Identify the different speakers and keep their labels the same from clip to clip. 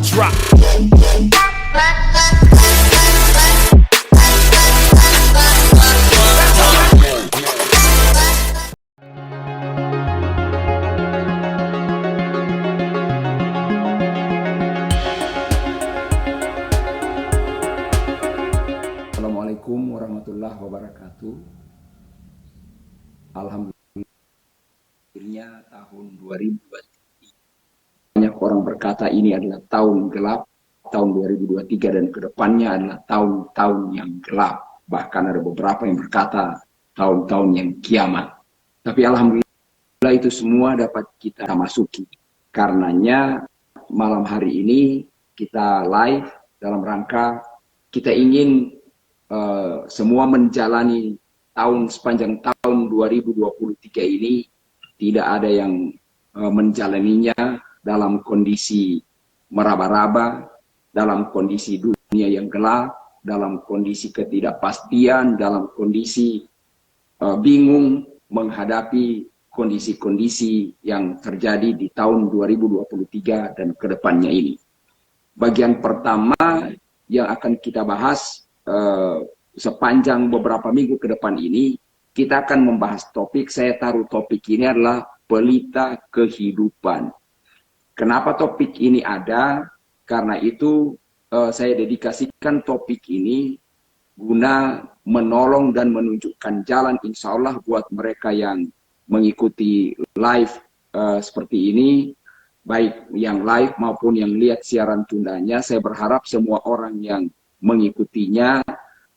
Speaker 1: drop.
Speaker 2: Assalamualaikum warahmatullahi wabarakatuh. Alhamdulillah tahun 2023. Banyak orang berkata ini adalah tahun gelap, tahun 2023 dan kedepannya adalah tahun-tahun yang gelap. Bahkan ada beberapa yang berkata tahun-tahun yang kiamat. Tapi alhamdulillah itu semua dapat kita masuki. Karenanya malam hari ini kita live dalam rangka kita ingin semua menjalani sepanjang tahun 2023 ini tidak ada yang menjalaninya dalam kondisi meraba-raba, dalam kondisi dunia yang gelap, dalam kondisi ketidakpastian, dalam kondisi bingung menghadapi kondisi-kondisi yang terjadi di tahun 2023 dan kedepannya ini. Bagian pertama yang akan kita bahas sepanjang beberapa minggu ke depan ini, kita akan membahas topik, saya taruh topik ini adalah pelita kehidupan. Kenapa topik ini ada? Karena itu saya dedikasikan topik ini guna menolong dan menunjukkan jalan insya Allah buat mereka yang mengikuti live seperti ini, baik yang live maupun yang lihat siaran tundanya. Saya berharap semua orang yang mengikutinya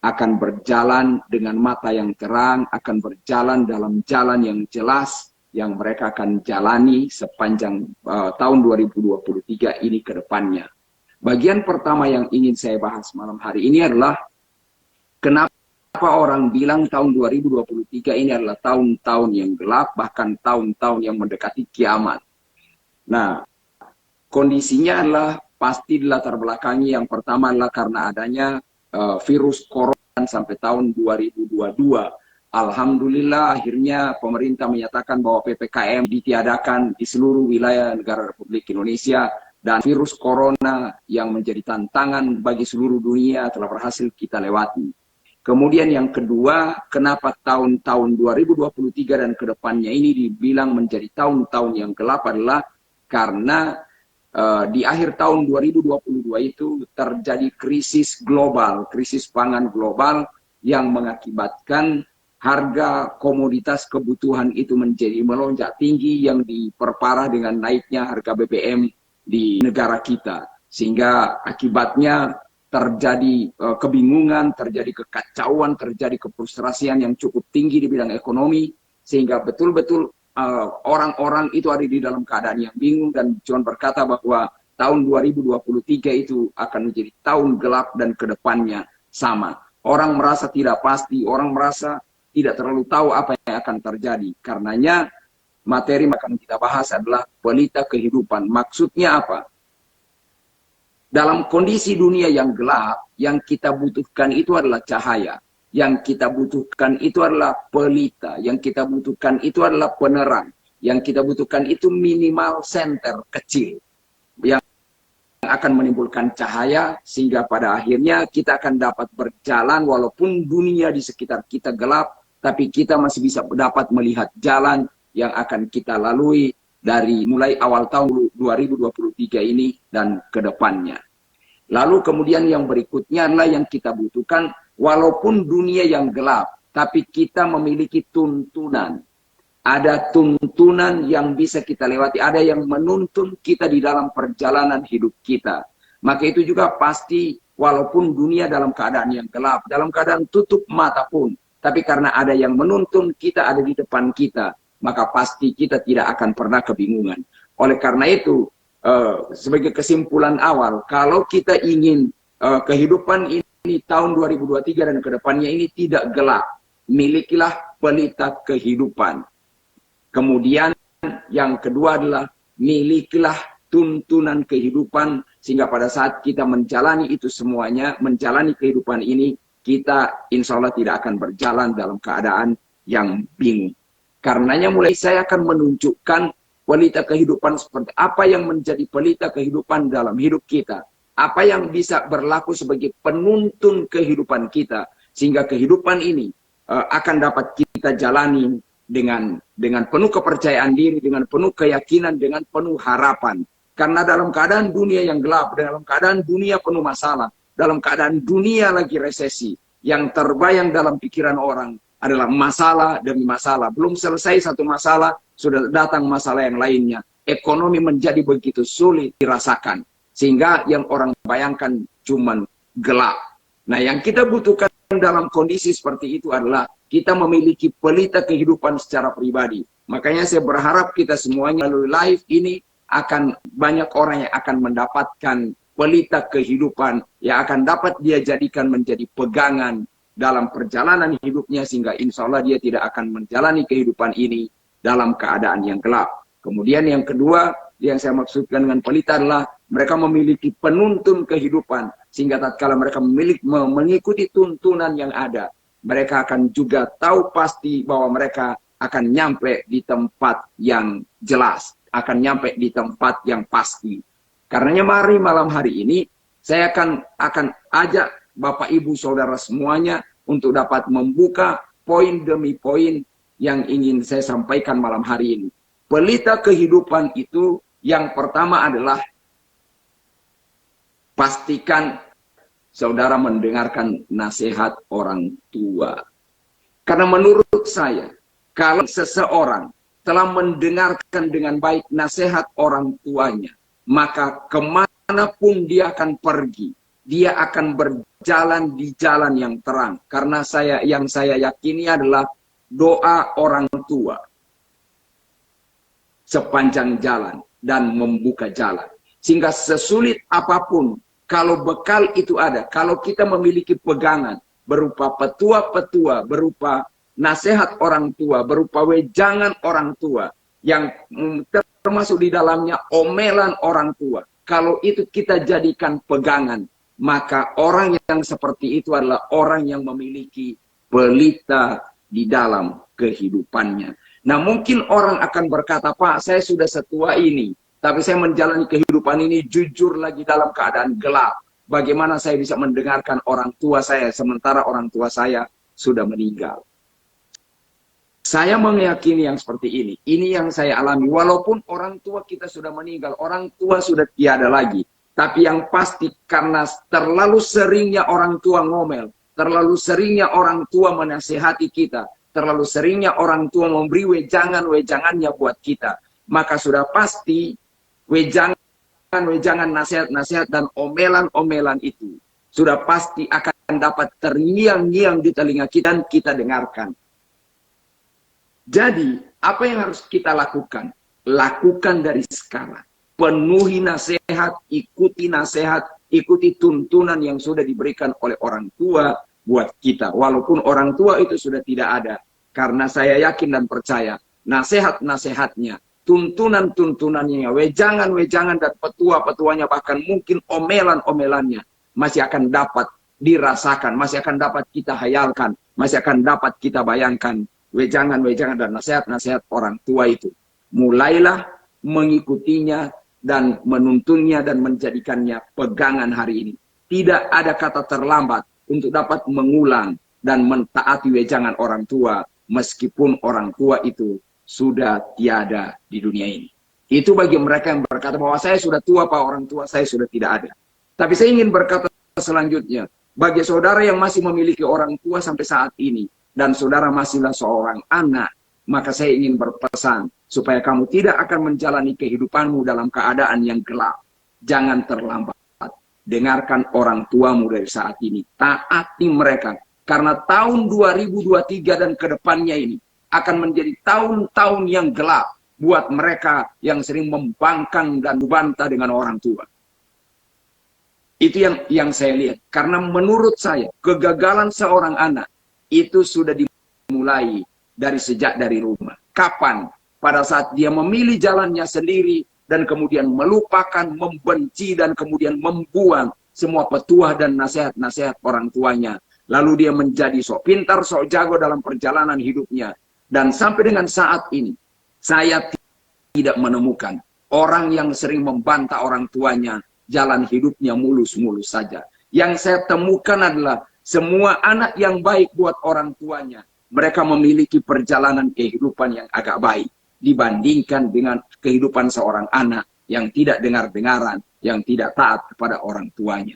Speaker 2: akan berjalan dengan mata yang terang, akan berjalan dalam jalan yang jelas yang mereka akan jalani sepanjang tahun 2023 ini ke depannya. Bagian pertama yang ingin saya bahas malam hari ini adalah kenapa orang bilang tahun 2023 ini adalah tahun-tahun yang gelap, bahkan tahun-tahun yang mendekati kiamat. Nah, kondisinya adalah pasti dilatar belakangi yang pertama adalah karena adanya virus corona sampai tahun 2022. Alhamdulillah akhirnya pemerintah menyatakan bahwa PPKM ditiadakan di seluruh wilayah negara Republik Indonesia dan virus corona yang menjadi tantangan bagi seluruh dunia telah berhasil kita lewati. Kemudian yang kedua, kenapa tahun-tahun 2023 dan kedepannya ini dibilang menjadi tahun-tahun yang gelap adalah karena di akhir tahun 2022 itu terjadi krisis global, krisis pangan global yang mengakibatkan harga komoditas kebutuhan itu menjadi melonjak tinggi yang diperparah dengan naiknya harga BBM di negara kita. Sehingga akibatnya terjadi kebingungan, terjadi kekacauan, terjadi kefrustrasian yang cukup tinggi di bidang ekonomi, sehingga betul-betul orang-orang itu ada di dalam keadaan yang bingung dan cuma berkata bahwa tahun 2023 itu akan menjadi tahun gelap dan kedepannya sama. Orang merasa tidak pasti, orang merasa tidak terlalu tahu apa yang akan terjadi. Karenanya materi yang akan kita bahas adalah pelita kehidupan. Maksudnya apa? Dalam kondisi dunia yang gelap, yang kita butuhkan itu adalah cahaya. Yang kita butuhkan itu adalah pelita, yang kita butuhkan itu adalah penerang, yang kita butuhkan itu minimal senter kecil yang akan menimbulkan cahaya sehingga pada akhirnya kita akan dapat berjalan walaupun dunia di sekitar kita gelap, tapi kita masih bisa dapat melihat jalan yang akan kita lalui dari mulai awal tahun 2023 ini dan ke depannya. Lalu kemudian yang berikutnya adalah yang kita butuhkan, walaupun dunia yang gelap, tapi kita memiliki tuntunan. Ada tuntunan yang bisa kita lewati, ada yang menuntun kita di dalam perjalanan hidup kita. Maka itu juga pasti, walaupun dunia dalam keadaan yang gelap, dalam keadaan tutup mata pun, tapi karena ada yang menuntun, kita ada di depan kita, maka pasti kita tidak akan pernah kebingungan. Oleh karena itu, sebagai kesimpulan awal, kalau kita ingin kehidupan ini tahun 2023 dan kedepannya ini tidak gelap, milikilah pelita kehidupan. Kemudian yang kedua adalah milikilah tuntunan kehidupan, sehingga pada saat kita menjalani itu semuanya, menjalani kehidupan ini, kita insya Allah tidak akan berjalan dalam keadaan yang bingung. Karenanya mulai saya akan menunjukkan pelita kehidupan seperti apa yang menjadi pelita kehidupan dalam hidup kita. Apa yang bisa berlaku sebagai penuntun kehidupan kita. Sehingga kehidupan ini akan dapat kita jalani dengan penuh kepercayaan diri, dengan penuh keyakinan, dengan penuh harapan. Karena dalam keadaan dunia yang gelap, dalam keadaan dunia penuh masalah, dalam keadaan dunia lagi resesi, yang terbayang dalam pikiran orang adalah masalah demi masalah. Belum selesai satu masalah, sudah datang masalah yang lainnya. Ekonomi menjadi begitu sulit dirasakan. Sehingga yang orang bayangkan cuman gelap. Nah, yang kita butuhkan dalam kondisi seperti itu adalah kita memiliki pelita kehidupan secara pribadi. Makanya saya berharap kita semuanya melalui live ini akan banyak orang yang akan mendapatkan pelita kehidupan yang akan dapat dia jadikan menjadi pegangan dalam perjalanan hidupnya, sehingga insya Allah dia tidak akan menjalani kehidupan ini dalam keadaan yang gelap. Kemudian yang kedua yang saya maksudkan dengan pelita adalah mereka memiliki penuntun kehidupan, sehingga tatkala mereka mengikuti tuntunan yang ada, mereka akan juga tahu pasti bahwa mereka akan nyampe di tempat yang jelas, akan nyampe di tempat yang pasti. Karenanya mari malam hari ini saya akan ajak Bapak Ibu Saudara semuanya untuk dapat membuka poin demi poin yang ingin saya sampaikan malam hari ini. Pelita kehidupan itu yang pertama adalah pastikan saudara mendengarkan nasihat orang tua. Karena menurut saya, kalau seseorang telah mendengarkan dengan baik nasihat orang tuanya, maka kemanapun dia akan pergi, dia akan berjalan di jalan yang terang. Karena yang saya yakini adalah doa orang tua sepanjang jalan dan membuka jalan. Sehingga sesulit apapun, kalau bekal itu ada, kalau kita memiliki pegangan berupa petua-petua, berupa nasihat orang tua, berupa wejangan orang tua, yang termasuk di dalamnya omelan orang tua. Kalau itu kita jadikan pegangan, maka orang yang seperti itu adalah orang yang memiliki pelita di dalam kehidupannya. Nah, mungkin orang akan berkata, Pak, saya sudah setua ini, tapi saya menjalani kehidupan ini jujur lagi dalam keadaan gelap. Bagaimana saya bisa mendengarkan orang tua saya, sementara orang tua saya sudah meninggal? Saya meyakini yang seperti ini. Ini yang saya alami. Walaupun orang tua kita sudah meninggal, orang tua sudah tiada lagi. Tapi yang pasti karena terlalu seringnya orang tua ngomel, terlalu seringnya orang tua menasihati kita, terlalu seringnya orang tua memberi wejangan-wejangannya buat kita, maka sudah pasti wejangan-wejangan, nasihat-nasihat, dan omelan-omelan itu sudah pasti akan dapat terngiang-ngiang di telinga kita dan kita dengarkan. Jadi, apa yang harus kita lakukan? Lakukan dari sekarang. Penuhi nasihat, ikuti tuntunan yang sudah diberikan oleh orang tua buat kita. Walaupun orang tua itu sudah tidak ada. Karena saya yakin dan percaya, nasihat-nasihatnya, tuntunan-tuntunannya, wejangan-wejangan dan petua-petuanya, bahkan mungkin omelan-omelannya, masih akan dapat dirasakan, masih akan dapat kita hayalkan, masih akan dapat kita bayangkan. Wejangan-wejangan dan nasihat-nasihat orang tua itu. Mulailah mengikutinya dan menuntunnya dan menjadikannya pegangan hari ini. Tidak ada kata terlambat untuk dapat mengulang dan mentaati wejangan orang tua, meskipun orang tua itu sudah tiada di dunia ini. Itu bagi mereka yang berkata bahwa saya sudah tua, Pak, orang tua saya sudah tidak ada. Tapi saya ingin berkata selanjutnya, bagi saudara yang masih memiliki orang tua sampai saat ini, dan saudara masihlah seorang anak, maka saya ingin berpesan supaya kamu tidak akan menjalani kehidupanmu dalam keadaan yang gelap. Jangan terlambat. Dengarkan orang tuamu dari saat ini. Taati mereka. Karena tahun 2023 dan kedepannya ini akan menjadi tahun-tahun yang gelap buat mereka yang sering membangkang dan membantah dengan orang tua. Itu yang saya lihat. Karena menurut saya, kegagalan seorang anak itu sudah dimulai sejak dari rumah. Kapan? Pada saat dia memilih jalannya sendiri dan kemudian melupakan, membenci, dan kemudian membuang semua petuah dan nasihat-nasihat orang tuanya. Lalu dia menjadi sok pintar, sok jago dalam perjalanan hidupnya. Dan sampai dengan saat ini, saya tidak menemukan orang yang sering membantah orang tuanya, jalan hidupnya mulus-mulus saja. Yang saya temukan adalah semua anak yang baik buat orang tuanya, mereka memiliki perjalanan kehidupan yang agak baik dibandingkan dengan kehidupan seorang anak yang tidak dengar-dengaran, yang tidak taat kepada orang tuanya.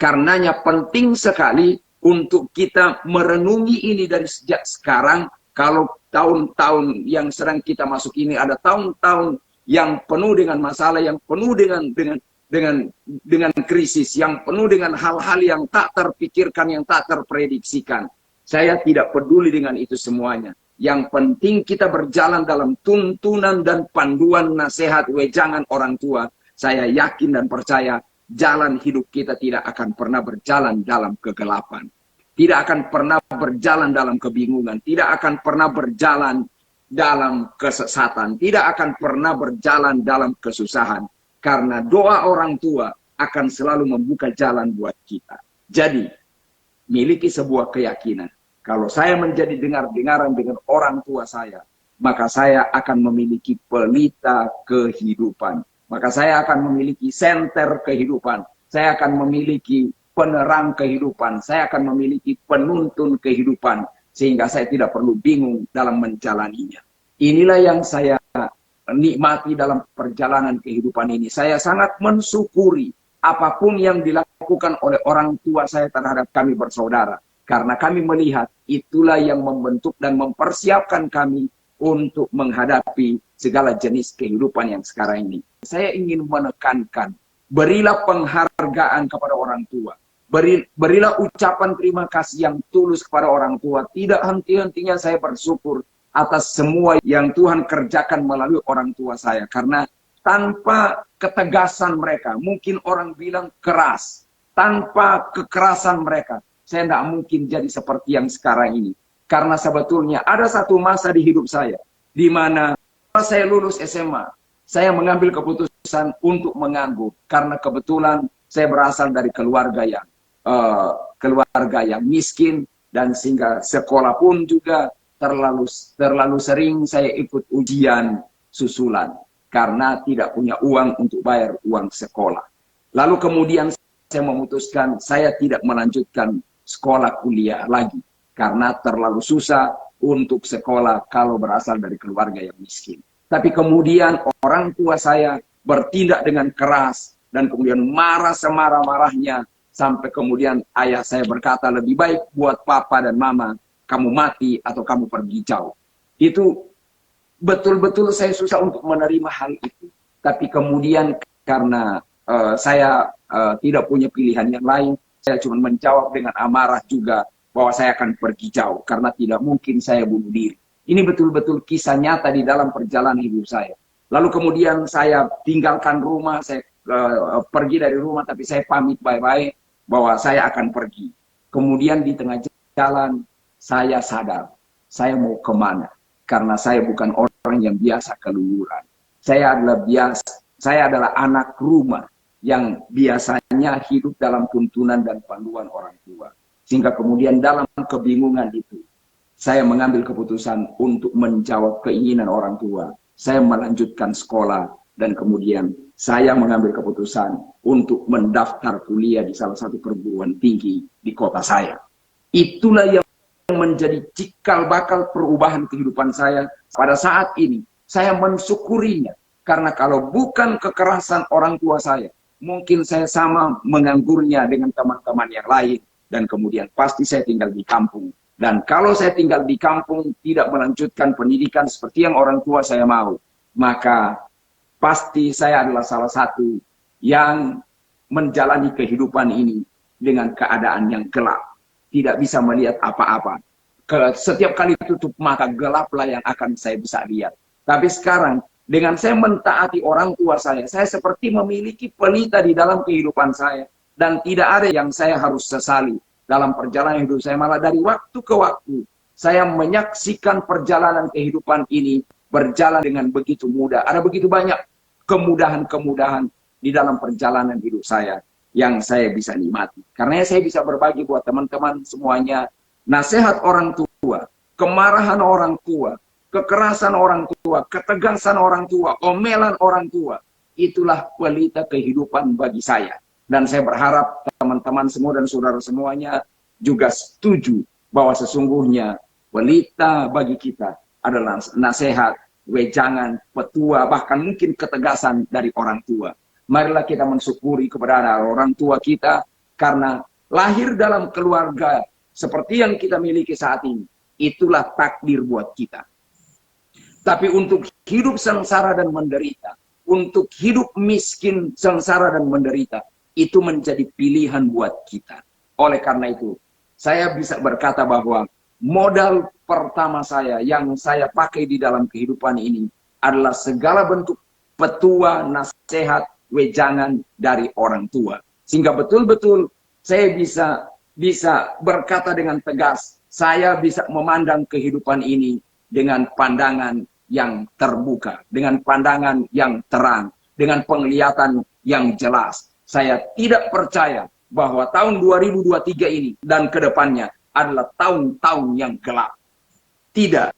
Speaker 2: Karenanya penting sekali untuk kita merenungi ini dari sejak sekarang. Kalau tahun-tahun yang sedang kita masuk ini ada tahun-tahun yang penuh dengan masalah, yang penuh dengan krisis, yang penuh dengan hal-hal yang tak terpikirkan, yang tak terprediksikan. Saya tidak peduli dengan itu semuanya. Yang penting kita berjalan dalam tuntunan dan panduan nasihat wejangan orang tua. Saya yakin dan percaya jalan hidup kita tidak akan pernah berjalan dalam kegelapan. Tidak akan pernah berjalan dalam kebingungan. Tidak akan pernah berjalan dalam kesesatan. Tidak akan pernah berjalan dalam kesusahan. Karena doa orang tua akan selalu membuka jalan buat kita. Jadi, miliki sebuah keyakinan. Kalau saya menjadi dengar-dengaran dengan orang tua saya, maka saya akan memiliki pelita kehidupan. Maka saya akan memiliki senter kehidupan. Saya akan memiliki penerang kehidupan. Saya akan memiliki penuntun kehidupan. Sehingga saya tidak perlu bingung dalam menjalaninya. Inilah yang saya nikmati dalam perjalanan kehidupan ini. Saya sangat mensyukuri apapun yang dilakukan oleh orang tua saya terhadap kami bersaudara. Karena kami melihat itulah yang membentuk dan mempersiapkan kami untuk menghadapi segala jenis kehidupan yang sekarang ini. Saya ingin menekankan, berilah penghargaan kepada orang tua. Berilah ucapan terima kasih yang tulus kepada orang tua. Tidak henti-hentinya saya bersyukur atas semua yang Tuhan kerjakan melalui orang tua saya. Karena tanpa ketegasan mereka, mungkin orang bilang keras. Tanpa kekerasan mereka, saya tidak mungkin jadi seperti yang sekarang ini. Karena sebetulnya ada satu masa di hidup saya, di mana saya lulus SMA, saya mengambil keputusan untuk menganggur. Karena kebetulan saya berasal dari keluarga yang miskin, dan sehingga sekolah pun juga terlalu sering saya ikut ujian susulan. Karena tidak punya uang untuk bayar uang sekolah. Lalu kemudian saya memutuskan saya tidak melanjutkan sekolah kuliah lagi. Karena terlalu susah untuk sekolah kalau berasal dari keluarga yang miskin. Tapi kemudian orang tua saya bertindak dengan keras. Dan kemudian marah semarah-marahnya. Sampai kemudian ayah saya berkata, lebih baik buat papa dan mama kamu mati atau kamu pergi jauh. Itu betul-betul saya susah untuk menerima hal itu. Tapi kemudian karena saya tidak punya pilihan yang lain, saya cuma menjawab dengan amarah juga bahwa saya akan pergi jauh karena tidak mungkin saya bunuh diri. Ini betul-betul kisah nyata di dalam perjalanan hidup saya. Lalu kemudian saya tinggalkan rumah, saya pergi dari rumah, tapi saya pamit baik-baik bahwa saya akan pergi. Kemudian di tengah jalan saya sadar saya mau kemana, karena saya bukan orang yang biasa keluyuran. Saya adalah anak rumah yang biasanya hidup dalam tuntunan dan panduan orang tua. Sehingga kemudian dalam kebingungan itu, saya mengambil keputusan untuk menjawab keinginan orang tua. Saya melanjutkan sekolah dan kemudian saya mengambil keputusan untuk mendaftar kuliah di salah satu perguruan tinggi di kota saya. Itulah yang menjadi cikal bakal perubahan kehidupan saya pada saat ini. Saya mensyukurinya. Karena kalau bukan kekerasan orang tua saya, mungkin saya sama menganggurnya dengan teman-teman yang lain. Dan kemudian pasti saya tinggal di kampung. Dan kalau saya tinggal di kampung, tidak melanjutkan pendidikan seperti yang orang tua saya mau, maka pasti saya adalah salah satu yang menjalani kehidupan ini dengan keadaan yang gelap. Tidak bisa melihat apa-apa. Setiap kali tutup mata, gelaplah yang akan saya bisa lihat. Tapi sekarang, dengan saya mentaati orang tua saya seperti memiliki pelita di dalam kehidupan saya. Dan tidak ada yang saya harus sesali dalam perjalanan hidup saya. Malah dari waktu ke waktu, saya menyaksikan perjalanan kehidupan ini berjalan dengan begitu mudah. Ada begitu banyak kemudahan-kemudahan di dalam perjalanan hidup saya yang saya bisa nikmati. Karena saya bisa berbagi buat teman-teman semuanya. Nasihat orang tua, kemarahan orang tua, kekerasan orang tua, ketegasan orang tua, omelan orang tua. Itulah pelita kehidupan bagi saya. Dan saya berharap teman-teman semua dan saudara semuanya juga setuju bahwa sesungguhnya pelita bagi kita adalah nasihat, wejangan, petua, bahkan mungkin ketegasan dari orang tua. Marilah kita mensyukuri kepada orang tua kita karena lahir dalam keluarga seperti yang kita miliki saat ini. Itulah takdir buat kita. Tapi untuk hidup sengsara dan menderita, untuk hidup miskin, sengsara dan menderita, itu menjadi pilihan buat kita. Oleh karena itu, saya bisa berkata bahwa modal pertama saya yang saya pakai di dalam kehidupan ini adalah segala bentuk petua, nasihat, wejangan dari orang tua. Sehingga betul-betul saya bisa berkata dengan tegas, saya bisa memandang kehidupan ini dengan pandangan yang terbuka, dengan pandangan yang terang, dengan penglihatan yang jelas. Saya tidak percaya bahwa tahun 2023 ini dan kedepannya adalah tahun-tahun yang gelap. Tidak.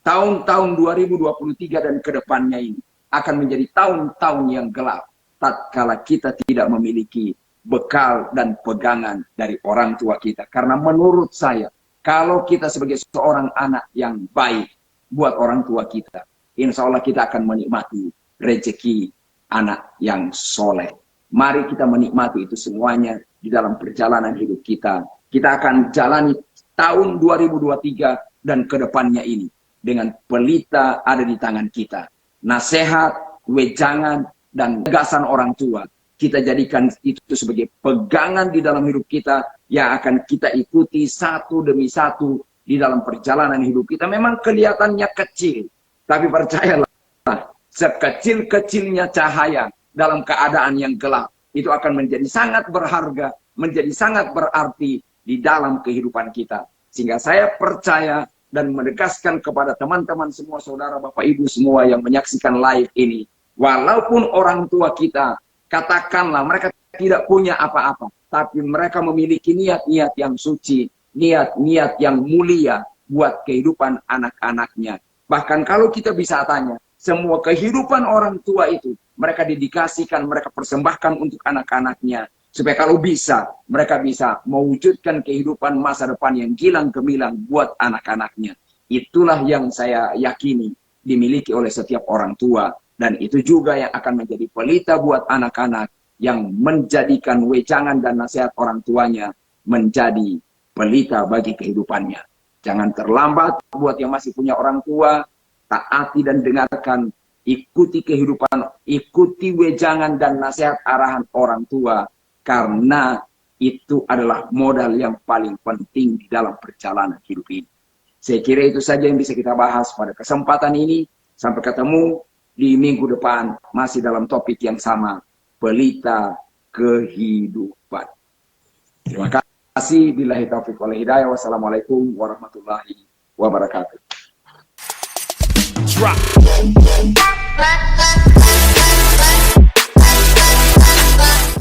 Speaker 2: Tahun-tahun 2023 dan kedepannya ini akan menjadi tahun-tahun yang gelap tatkala kita tidak memiliki bekal dan pegangan dari orang tua kita. Karena menurut saya, kalau kita sebagai seorang anak yang baik buat orang tua kita, insya Allah kita akan menikmati rezeki anak yang soleh. Mari kita menikmati itu semuanya di dalam perjalanan hidup kita. Kita akan jalani tahun 2023 dan kedepannya ini dengan pelita ada di tangan kita. Nasihat, wejangan, dan tegasan orang tua. Kita jadikan itu sebagai pegangan di dalam hidup kita yang akan kita ikuti satu demi satu di dalam perjalanan hidup kita. Memang kelihatannya kecil, tapi percayalah, sekecil-kecilnya cahaya dalam keadaan yang gelap, itu akan menjadi sangat berharga, menjadi sangat berarti di dalam kehidupan kita. Sehingga saya percaya dan menegaskan kepada teman-teman semua, saudara, bapak, ibu semua yang menyaksikan live ini, walaupun orang tua kita, katakanlah mereka tidak punya apa-apa, tapi mereka memiliki niat-niat yang suci, niat-niat yang mulia buat kehidupan anak-anaknya. Bahkan kalau kita bisa tanya, semua kehidupan orang tua itu, mereka dedikasikan, mereka persembahkan untuk anak-anaknya. Supaya kalau bisa, mereka bisa mewujudkan kehidupan masa depan yang gilang gemilang buat anak-anaknya. Itulah yang saya yakini dimiliki oleh setiap orang tua. Dan itu juga yang akan menjadi pelita buat anak-anak yang menjadikan wejangan dan nasihat orang tuanya menjadi pelita bagi kehidupannya. Jangan terlambat buat yang masih punya orang tua, taati dan dengarkan, ikuti kehidupan, ikuti wejangan dan nasihat arahan orang tua, karena itu adalah modal yang paling penting di dalam perjalanan hidup ini. Saya kira itu saja yang bisa kita bahas pada kesempatan ini. Sampai ketemu di minggu depan, masih dalam topik yang sama, pelita kehidupan. Terima kasih. Billahi taufiq wal hidayah. Wassalamualaikum warahmatullahi wabarakatuh. Drop.